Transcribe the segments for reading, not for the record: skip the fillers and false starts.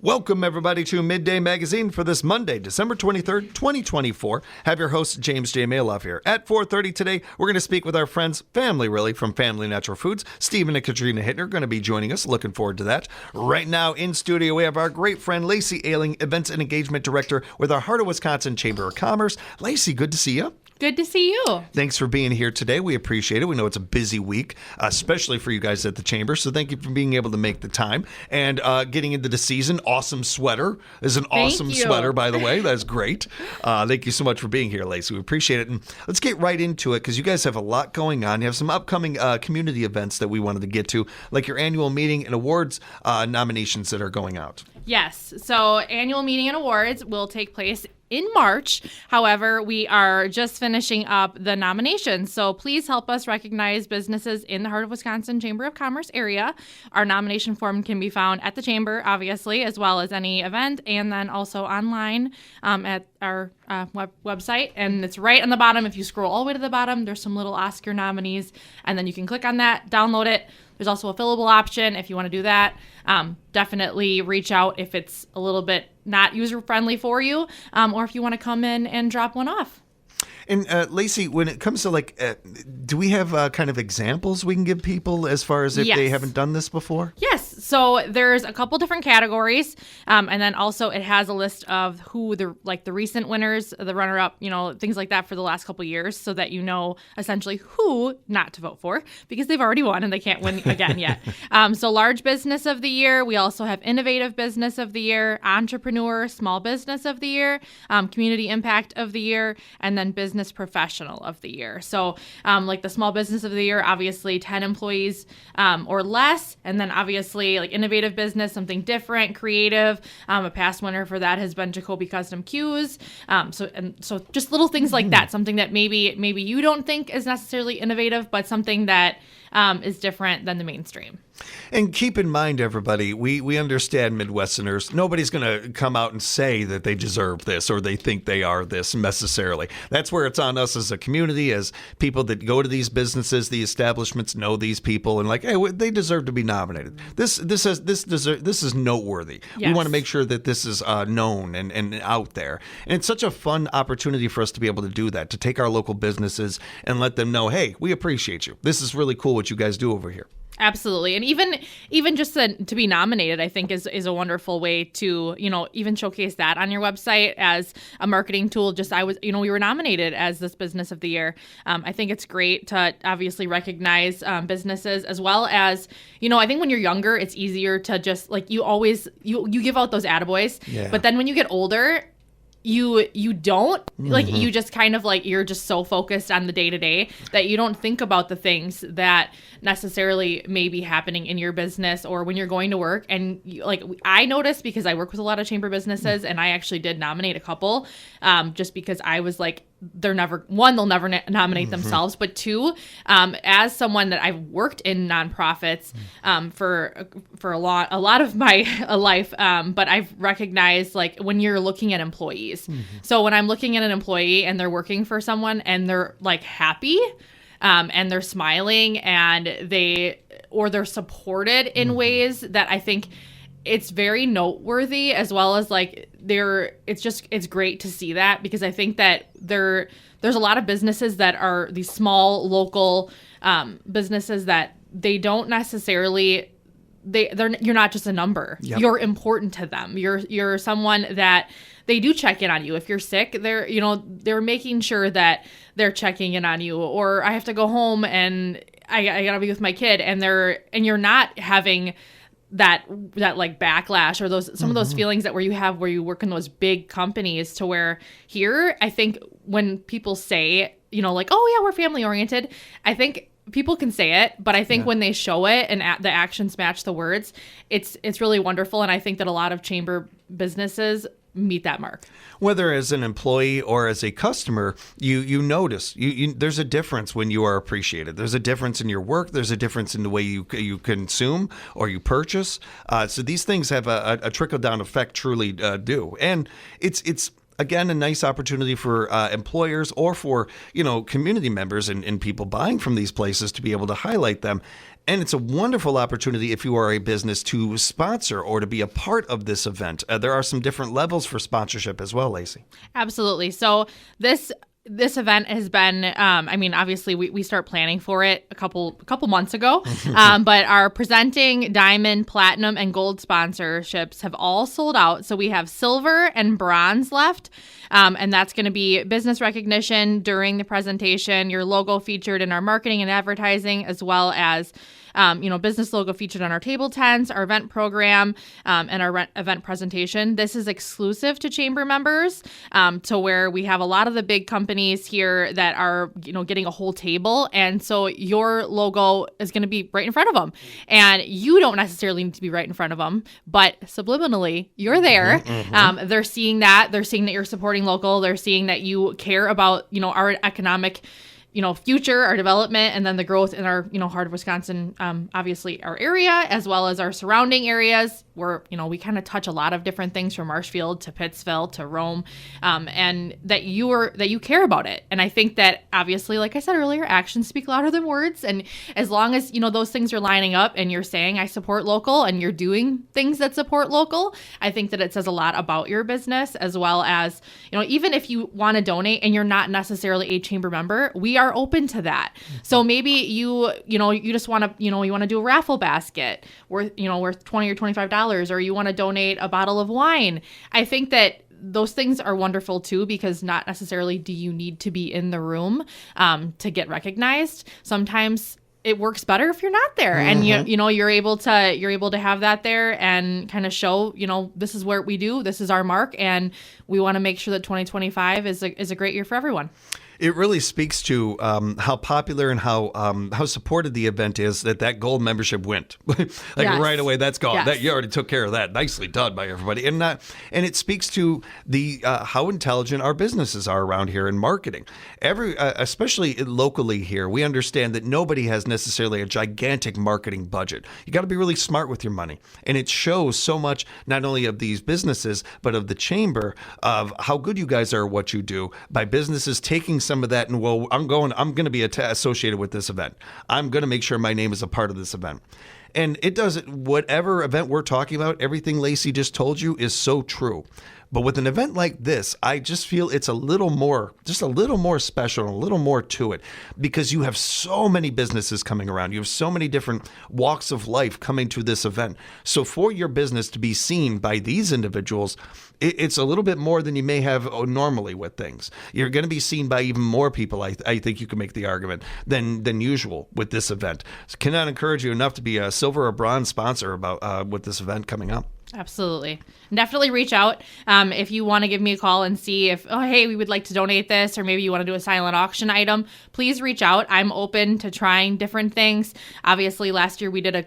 Welcome, everybody, to Midday Magazine for this Monday, December 23rd, 2024. Have your host, James J. Malouf here. At 4:30 today, we're going to speak with our friends, family really, from Family Natural Foods. Stephen and Katrina Hittner going to be joining us. Looking forward to that. Right now in studio, we have our great friend, Lacy Alling, Events and Engagement Director with our Heart of Wisconsin Chamber of Commerce. Lacy, good to see you. Good to see you. Thanks for being here today. We appreciate it. We know it's a busy week, especially for you guys at the Chamber. So thank you for being able to make the time and getting into the season. Awesome sweater. Is an awesome sweater, by the way. That's great. Thank you so much for being here, Lacy. We appreciate it. And let's get right into it because you guys have a lot going on. You have some upcoming community events that we wanted to get to, like your annual meeting and awards nominations that are going out. Yes. So annual meeting and awards will take place in March. However, we are just finishing up the nominations. So please help us recognize businesses in the Heart of Wisconsin Chamber of Commerce area. Our nomination form can be found at the Chamber, obviously, as well as any event, and then also online at our website. And it's right on the bottom. If you scroll all the way to the bottom, there's some little Oscar nominees, and then you can click on that, download it. There's also a fillable option if you want to do that. Definitely reach out if it's a little bit not user-friendly for you, or if you want to come in and drop one off. And Lacy, when it comes to do we have kind of examples we can give people as far as if they haven't done this before? Yes. So there's a couple different categories, and then also it has a list of who the recent winners, the runner-up, things like that for the last couple years, so that you know essentially who not to vote for because they've already won and they can't win again yet. So large business of the year. We also have innovative business of the year, entrepreneur, small business of the year, community impact of the year, and then business professional of the year. So like the small business of the year, obviously 10 employees or less. And then obviously like innovative business, something different, creative. A past winner for that has been Jacoby Custom Cues. So just little things like that, something that maybe you don't think is necessarily innovative, but something that is different than the mainstream. And keep in mind, everybody, we understand Midwesterners. Nobody's going to come out and say that they deserve this or they think they are this necessarily. That's where it's on us as a community, as people that go to these businesses, the establishments know these people, and like, hey, they deserve to be nominated. This is noteworthy. Yes. We want to make sure that this is known and out there. And it's such a fun opportunity for us to be able to do that, to take our local businesses and let them know, hey, we appreciate you. This is really cool what you guys do over here. Absolutely. And even just to be nominated, I think is a wonderful way to, even showcase that on your website as a marketing tool. We were nominated as this business of the year. I think it's great to obviously recognize businesses as well as, I think when you're younger, it's easier to just you give out those attaboys. Yeah. But then when you get older, you don't you just kind of you're just so focused on the day to day that you don't think about the things that necessarily may be happening in your business or when you're going to work. And I noticed because I work with a lot of chamber businesses and I actually did nominate a couple just because I was they'll never nominate themselves, but two, as someone that I've worked in nonprofits for a lot of my life, but I've recognized when you're looking at employees. So when I'm looking at an employee and they're working for someone and they're happy, and they're smiling and they're supported in ways that I think it's very noteworthy, as well as it's great to see that, because I think that there's a lot of businesses that are these small local businesses that they don't necessarily you're not just a number. Yep. You're important to them. You're someone that they do check in on you. If you're sick, they're making sure that they're checking in on you. Or I have to go home and I gotta be with my kid, and you're not having that backlash or some of those feelings that where you work in those big companies, to where here, I think when people say, oh yeah, we're family oriented, I think people can say it, but I think when they show it and the actions match the words, it's really wonderful. And I think that a lot of chamber businesses meet that mark. Whether as an employee or as a customer, you notice there's a difference when you are appreciated. There's a difference in your work. There's a difference in the way you consume or you purchase. So these things have a trickle down effect, truly do. And it's again, a nice opportunity for employers or for, community members and people buying from these places to be able to highlight them. And it's a wonderful opportunity if you are a business to sponsor or to be a part of this event. There are some different levels for sponsorship as well, Lacy. Absolutely. So this event has been, obviously we start planning for it a couple months ago, but our presenting diamond, platinum, and gold sponsorships have all sold out. So we have silver and bronze left, and that's going to be business recognition during the presentation, your logo featured in our marketing and advertising, as well as business logo featured on our table tents, our event program, and our event presentation. This is exclusive to chamber members, to where we have a lot of the big companies here that are, getting a whole table. And so your logo is going to be right in front of them. And you don't necessarily need to be right in front of them, but subliminally, you're there. Mm-hmm. They're seeing that. They're seeing that you're supporting local. They're seeing that you care about, our economic future, our development, and then the growth in our, heart of Wisconsin, obviously our area, as well as our surrounding areas where, we kind of touch a lot of different things from Marshfield to Pittsville to Rome, and that you care about it. And I think that obviously, like I said earlier, actions speak louder than words. And as long as, those things are lining up and you're saying, I support local, and you're doing things that support local, I think that it says a lot about your business, as well as, even if you want to donate and you're not necessarily a chamber member, we are open to that. So maybe you just want to, you want to do a raffle basket worth $20 or $25, or you want to donate a bottle of wine. I think that those things are wonderful too, because not necessarily do you need to be in the room to get recognized. Sometimes it works better if you're not there, and you're able to have that there and kind of show, this is where we do, this is our mark, and we want to make sure that 2025 is a great year for everyone. It really speaks to how popular and how supported the event is that gold membership went. Right away, that's gone. Yes. That you already took care of that. Nicely done by everybody. And it speaks to the how intelligent our businesses are around here in marketing. Especially locally here, we understand that nobody has necessarily a gigantic marketing budget. You got to be really smart with your money, and it shows so much not only of these businesses but of the chamber of how good you guys are at what you do by businesses taking some of that, and I'm going to be associated with this event. I'm going to make sure my name is a part of this event. And it does, whatever event we're talking about, everything Lacy just told you is so true. But with an event like this, I just feel it's a little more special, a little more to it, because you have so many businesses coming around. You have so many different walks of life coming to this event. So for your business to be seen by these individuals, it's a little bit more than you may have normally with things. You're going to be seen by even more people, I think you can make the argument, than usual with this event. So cannot encourage you enough to be a silver or bronze sponsor with this event coming up. Absolutely. Definitely reach out if you want to give me a call and see if, hey, we would like to donate this, or maybe you want to do a silent auction item. Please reach out. I'm open to trying different things. Obviously, last year we did a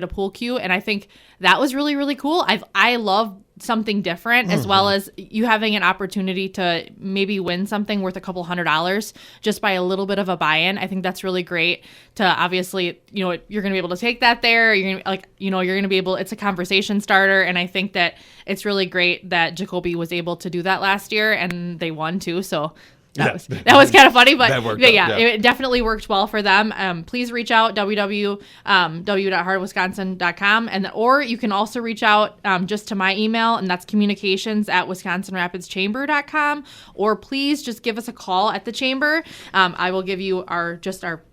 pool cue, and I think that was really, really cool. I love something different, as well as you having an opportunity to maybe win something worth a couple $100 just by a little bit of a buy-in. I think that's really great to obviously, you're going to be able to take that there. You're going to be able, it's a conversation starter. And I think that it's really great that Jacoby was able to do that last year, and they won too. So that was kind of funny, but it definitely worked well for them. Please reach out, www.heartofwisconsin.com, or you can also reach out just to my email, and that's communications@wisconsinrapidschamber.com, or please just give us a call at the chamber. I will give you our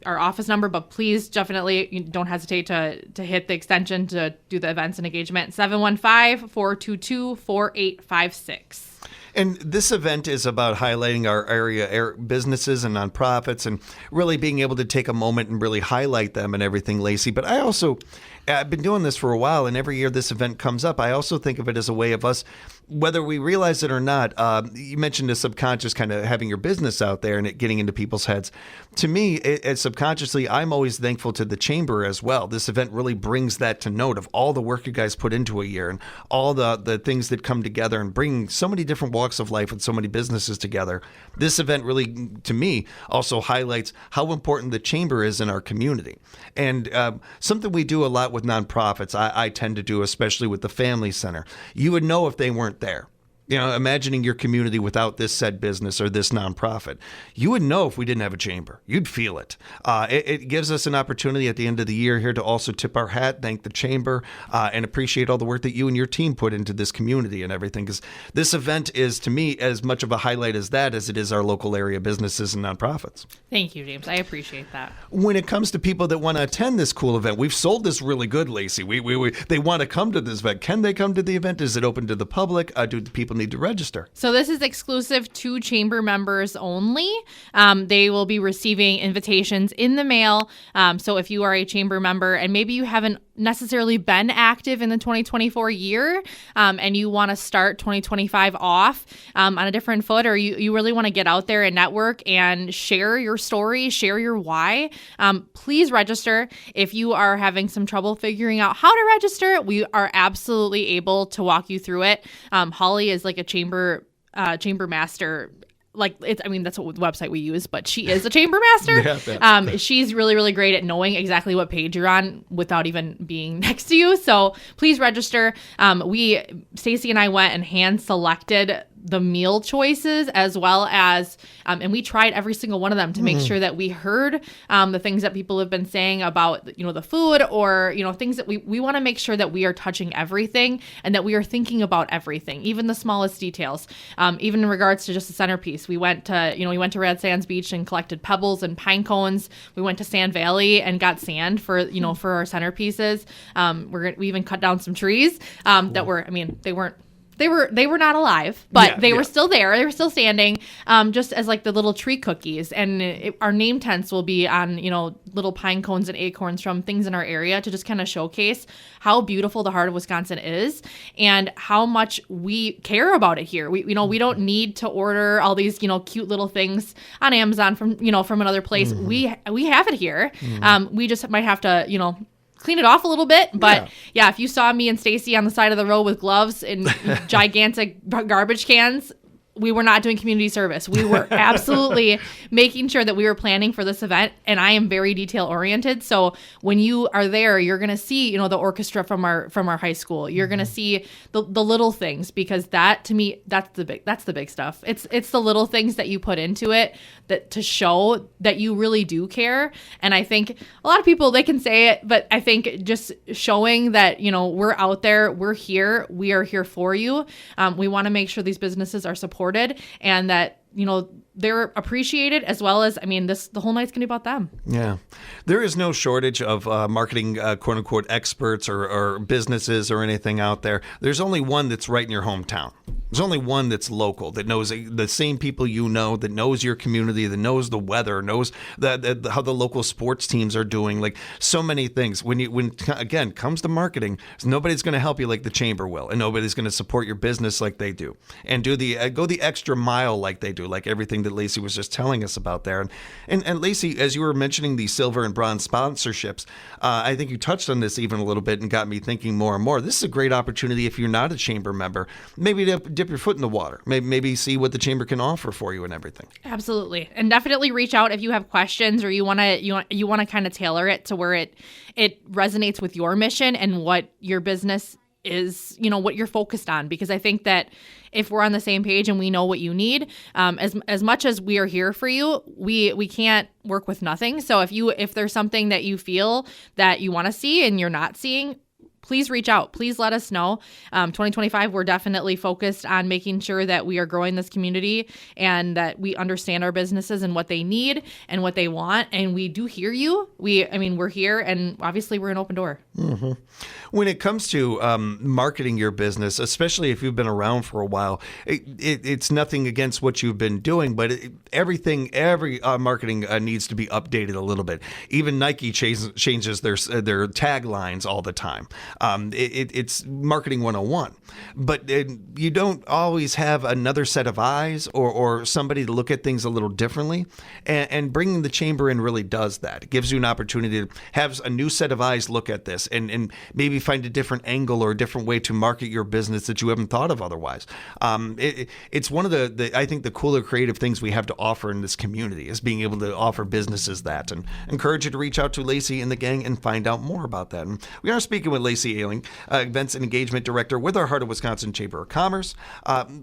office number, but please definitely don't hesitate to hit the extension to do the events and engagement, 715-422-4856. And this event is about highlighting our area businesses and nonprofits, and really being able to take a moment and really highlight them and everything, Lacy. But I've been doing this for a while, and every year this event comes up, I also think of it as a way of us, whether we realize it or not. You mentioned the subconscious kind of having your business out there and it getting into people's heads. To me, subconsciously, I'm always thankful to the chamber as well. This event really brings that to note of all the work you guys put into a year, and all the things that come together and bring so many different walks of life and so many businesses together. This event really, to me, also highlights how important the chamber is in our community. And something we do a lot with nonprofits, I tend to do, especially with the Family Center. You would know if they weren't there. Imagining your community without this said business or this nonprofit, you would know if we didn't have a chamber. You'd feel it. It gives us an opportunity at the end of the year here to also tip our hat, thank the chamber, and appreciate all the work that you and your team put into this community and everything. Because this event is, to me, as much of a highlight as it is our local area businesses and nonprofits. Thank you, James. I appreciate that. When it comes to people that want to attend this cool event, we've sold this really good, Lacy. They want to come to this event. Can they come to the event? Is it open to the public? Do the people need to register? So this is exclusive to chamber members only. They will be receiving invitations in the mail. So if you are a chamber member and maybe you haven't necessarily been active in the 2024 year and you want to start 2025 off on a different foot, or you really want to get out there and network and share your story, share your why, please register. If you are having some trouble figuring out how to register, we are absolutely able to walk you through it. Holly is like a chamber master. That's what website we use, but she is a chamber master. She's really, really great at knowing exactly what page you're on without even being next to you. So please register. Stacy and I went and hand selected the meal choices as well as, and we tried every single one of them to make sure that we heard the things that people have been saying about, the food or, things that we want to make sure that we are touching everything and that we are thinking about everything, even the smallest details. Even in regards to just the centerpiece, we went to Red Sands Beach and collected pebbles and pine cones. We went to Sand Valley and got sand for our centerpieces. We even cut down some trees that were, they were not alive, but they were still there. They were still standing, just as like the little tree cookies. And our name tents will be on, little pine cones and acorns from things in our area to just kind of showcase how beautiful the heart of Wisconsin is and how much we care about it here. We don't need to order all these, cute little things on Amazon from another place. Mm-hmm. We have it here. Mm-hmm. We just might have to, clean it off a little bit. But yeah, if you saw me and Stacy on the side of the road with gloves and gigantic garbage cans, we were not doing community service. We were absolutely making sure that we were planning for this event. And I am very detail oriented. So when you are there, you're going to see, the orchestra from our high school. You're going to see the little things, because that, to me, that's the big stuff. It's the little things that you put into it that to show that you really do care. And I think a lot of people, they can say it, but I think just showing that, we're out there, we're here, we are here for you. We want to make sure these businesses are supported and that, they're appreciated, as well as, the whole night's going to be about them. Yeah. There is no shortage of marketing, quote unquote, experts or businesses or anything out there. There's only one that's right in your hometown. There's only one that's local, that knows the same people that knows your community, that knows the weather, knows how the local sports teams are doing, like so many things. When again, comes to marketing, nobody's going to help you like the chamber will, and nobody's going to support your business like they do, and go the extra mile like they do, like everything that Lacy was just telling us about there. And Lacy, as you were mentioning the silver and bronze sponsorships, I think you touched on this even a little bit and got me thinking more and more. This is a great opportunity if you're not a chamber member, maybe to dip your foot in the water, maybe see what the chamber can offer for you and everything. Absolutely. And definitely reach out if you have questions or you want to kind of tailor it to where it resonates with your mission and what your business is, what you're focused on. Because I think that if we're on the same page and we know what you need, as much as we are here for you, we can't work with nothing. So if there's something that you feel that you want to see and you're not seeing, please reach out. Please let us know. 2025, we're definitely focused on making sure that we are growing this community and that we understand our businesses and what they need and what they want. And we do hear you. We're here, and obviously we're an open door. Mm-hmm. When it comes to marketing your business, especially if you've been around for a while, it's nothing against what you've been doing, but every marketing needs to be updated a little bit. Even Nike changes their taglines all the time. It's marketing 101, but you don't always have another set of eyes or somebody to look at things a little differently. And bringing the chamber in really does that. It gives you an opportunity to have a new set of eyes look at this and maybe find a different angle or a different way to market your business that you haven't thought of otherwise. It's one of I think the cooler creative things we have to offer in this community is being able to offer businesses that, and encourage you to reach out to Lacy and the gang and find out more about that. And we are speaking with Lacy Lacy Alling, Events and Engagement Director with our Heart of Wisconsin Chamber of Commerce.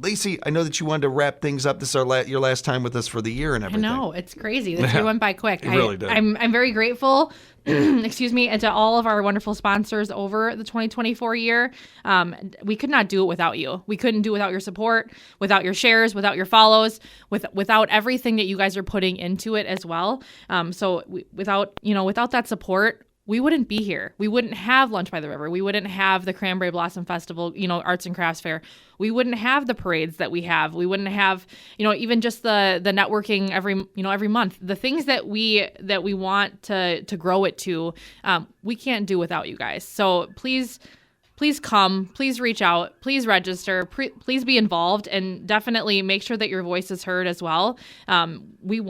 Lacy, I know that you wanted to wrap things up. This is your last time with us for the year and everything. I know, it's crazy. This year went by quick. It really did. I'm very grateful. Excuse me, and to all of our wonderful sponsors over the 2024 year. We could not do it without you. We couldn't do it without your support, without your shares, without your follows, without everything that you guys are putting into it as well. Without that support, we wouldn't be here. We wouldn't have Lunch by the River. We wouldn't have the Cranberry Blossom Festival, Arts and Crafts Fair. We wouldn't have the parades that we have. We wouldn't have, even just the networking every month. The things that we want to grow it to, we can't do without you guys. So please come, please reach out, please register, please be involved, and definitely make sure that your voice is heard as well. We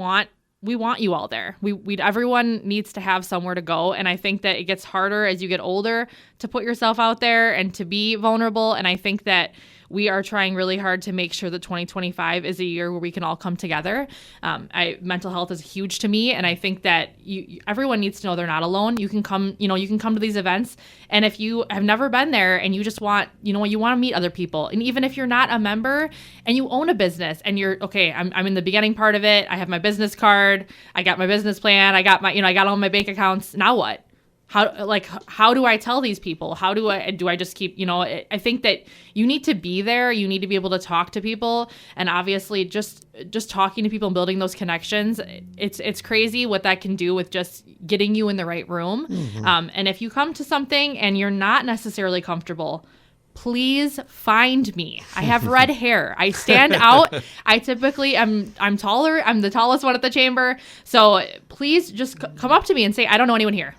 want you all there. Everyone needs to have somewhere to go. And I think that it gets harder as you get older to put yourself out there and to be vulnerable. And I think that we are trying really hard to make sure that 2025 is a year where we can all come together. Mental health is huge to me. And I think that everyone needs to know they're not alone. You can come to these events. And if you have never been there and you just want, you want to meet other people. And even if you're not a member and you own a business and you're, okay, I'm in the beginning part of it. I have my business card. I got my business plan. I got I got all my bank accounts. Now what? How do I tell these people? How do I just keep, I think that you need to be there. You need to be able to talk to people. And obviously just talking to people and building those connections, it's crazy what that can do with just getting you in the right room. Mm-hmm. And if you come to something and you're not necessarily comfortable, please find me. I have red hair. I stand out. I typically I'm taller. I'm the tallest one at the chamber. So please just come up to me and say, I don't know anyone here.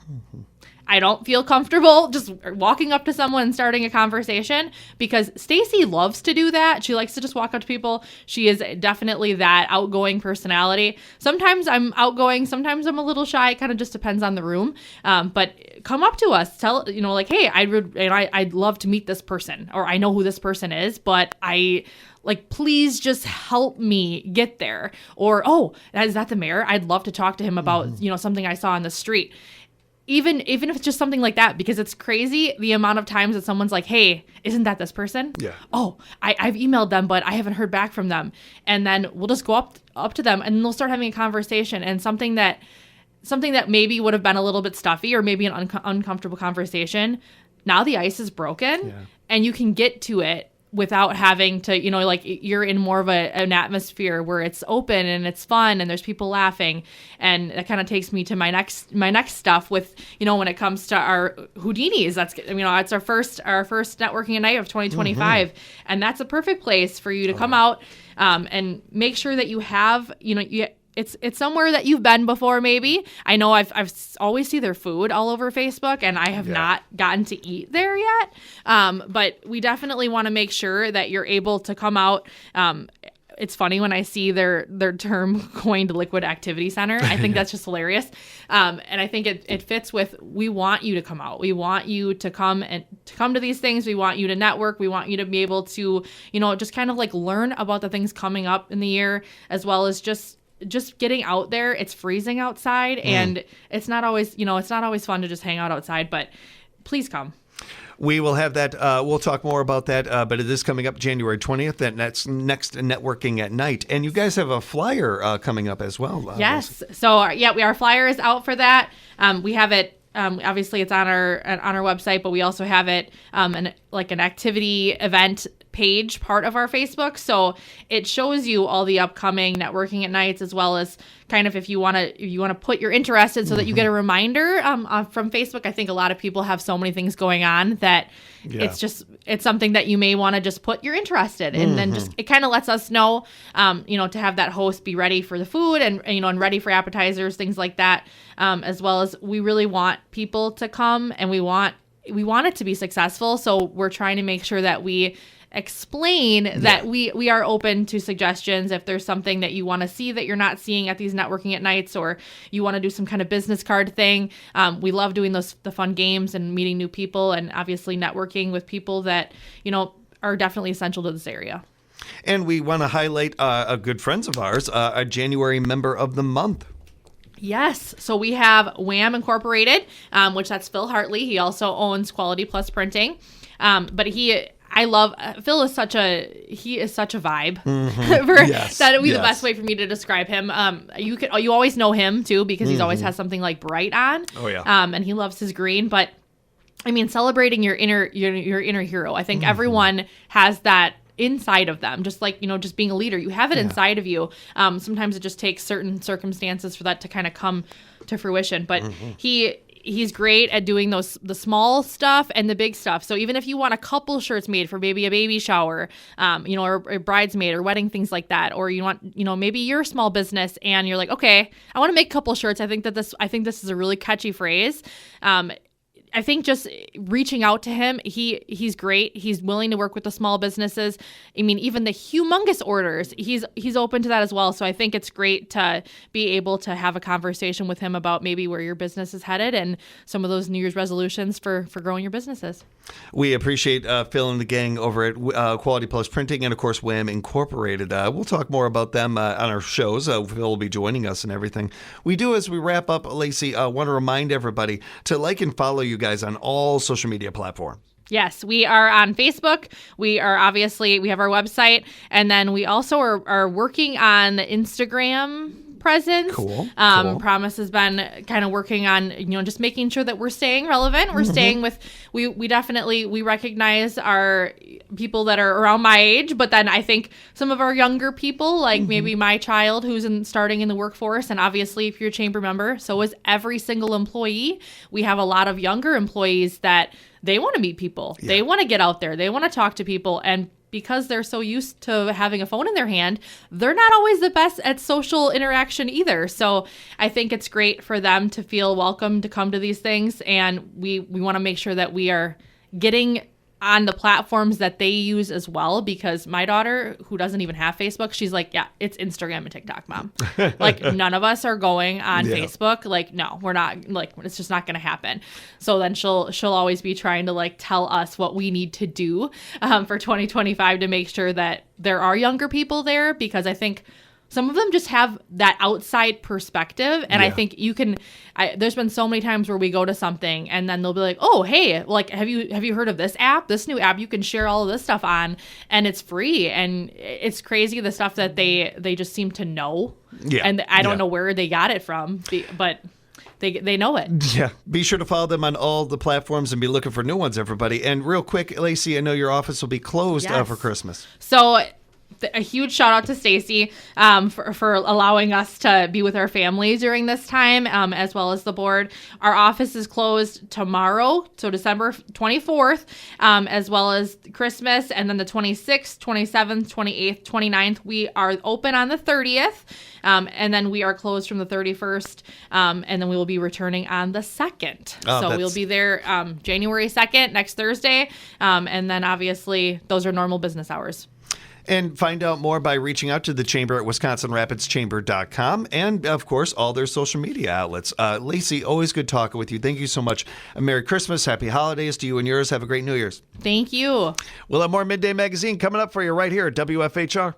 I don't feel comfortable just walking up to someone and starting a conversation, because Stacy loves to do that. She likes to just walk up to people. She is definitely that outgoing personality. Sometimes I'm outgoing. Sometimes I'm a little shy. It kind of just depends on the room. But come up to us. Tell, hey, I'd love to meet this person, or I know who this person is, but please just help me get there. Or, oh, is that the mayor? I'd love to talk to him about, something I saw on the street. Even if it's just something like that, because it's crazy the amount of times that someone's like, hey, isn't that this person? Yeah. Oh, I've emailed them, but I haven't heard back from them. And then we'll just go up to them and they'll start having a conversation, and something that maybe would have been a little bit stuffy or maybe an uncomfortable conversation. Now the ice is broken, and you can get to it without having to, you're in more of an atmosphere where it's open and it's fun and there's people laughing. And that kind of takes me to my next stuff with, when it comes to our Houdinis. It's our first networking night of 2025. Mm-hmm. And that's a perfect place for you to come out and make sure that you have, it's somewhere that you've been before, maybe. I know I've always see their food all over Facebook, and I have not gotten to eat there yet. But we definitely want to make sure that you're able to come out. It's funny when I see their term coined Liquid Activity Center. I think that's just hilarious. And I think it fits with, we want you to come out. We want you to come to these things. We want you to network. We want you to be able to, just kind of learn about the things coming up in the year, as well as just getting out there. It's freezing outside, and it's not always fun to just hang out outside, but please come. We will have that. We'll talk more about that, but it is coming up January 20th. That's next Networking at Night. And you guys have a flyer coming up as well. Yes. So, our flyer is out for that. We have it. Obviously, it's on our website, but we also have it an activity event page, part of our Facebook. So it shows you all the upcoming Networking at Nights, as well as kind of if you want to put your interest in, so that you get a reminder from Facebook. I think a lot of people have so many things going on that it's something that you may want to just put your interest in, and then just it kind of lets us know, to have that host be ready for the food and ready for appetizers, things like that, as well as we really want people to come, and we want it to be successful. So we're trying to make sure that we explain that we are open to suggestions. If there's something that you want to see that you're not seeing at these Networking at Nights, or you want to do some kind of business card thing, we love doing the fun games and meeting new people, and obviously networking with people that are definitely essential to this area. And we want to highlight a good friends of ours, a January member of the month. Yes. So we have Wham Incorporated, which that's Phil Hartley. He also owns Quality Plus Printing. But Phil is such a vibe. That would be the best way for me to describe him. You always know him too, because he's always has something like bright on. Oh yeah. And he loves his green, but I mean, celebrating your inner hero. I think everyone has that inside of them, just like, just being a leader, you have it inside of you. Sometimes it just takes certain circumstances for that to kind of come to fruition, but he's great at doing the small stuff and the big stuff. So even if you want a couple shirts made for maybe a baby shower, or a bridesmaid or wedding, things like that, or you want, maybe you're a small business and you're like, okay, I want to make a couple shirts. I think this is a really catchy phrase. I think just reaching out to him, he's great. He's willing to work with the small businesses. I mean, even the humongous orders, he's open to that as well. So I think it's great to be able to have a conversation with him about maybe where your business is headed and some of those New Year's resolutions for growing your businesses. We appreciate Phil and the gang over at Quality Plus Printing and, of course, Wham Incorporated. We'll talk more about them on our shows. Phil will be joining us and everything. We do, as we wrap up, Lacy, want to remind everybody to like and follow you guys on all social media platforms. Yes, we are on Facebook. We have our website, and then we also are working on the Instagram presence. Cool. Promise has been kind of working on, just making sure that we're staying relevant. We're staying with, we definitely, we recognize our people that are around my age, but then I think some of our younger people, like maybe my child who's starting in the workforce, and obviously if you're a chamber member, so is every single employee. We have a lot of younger employees that they want to meet people. Yeah. They want to get out there. They want to talk to people, and because they're so used to having a phone in their hand, they're not always the best at social interaction either. So I think it's great for them to feel welcome to come to these things. And we want to make sure that we are getting on the platforms that they use as well, because my daughter, who doesn't even have Facebook, she's like, yeah, it's Instagram and TikTok, Mom. Like, none of us are going on Facebook. Like, no, we're not. Like, it's just not going to happen. So then she'll always be trying to like tell us what we need to do for 2025 to make sure that there are younger people there, because I think some of them just have that outside perspective. And I think there's been so many times where we go to something and then they'll be like, oh, hey, like, have you heard of this app, this new app you can share all of this stuff on, and it's free. And it's crazy, the stuff that they just seem to know. Yeah. And I don't know where they got it from, but they know it. Yeah. Be sure to follow them on all the platforms and be looking for new ones, everybody. And real quick, Lacy, I know your office will be closed for Christmas. So a huge shout out to Stacy for allowing us to be with our families during this time, as well as the board. Our office is closed tomorrow, so December 24th, as well as Christmas, and then the 26th, 27th, 28th, 29th. We are open on the 30th, and then we are closed from the 31st, and then we will be returning on the 2nd. So we'll be there January 2nd, next Thursday, and then obviously those are normal business hours. And find out more by reaching out to the Chamber at WisconsinRapidsChamber.com and, of course, all their social media outlets. Lacy, always good talking with you. Thank you so much. Merry Christmas. Happy holidays to you and yours. Have a great New Year's. Thank you. We'll have more Midday Magazine coming up for you right here at WFHR.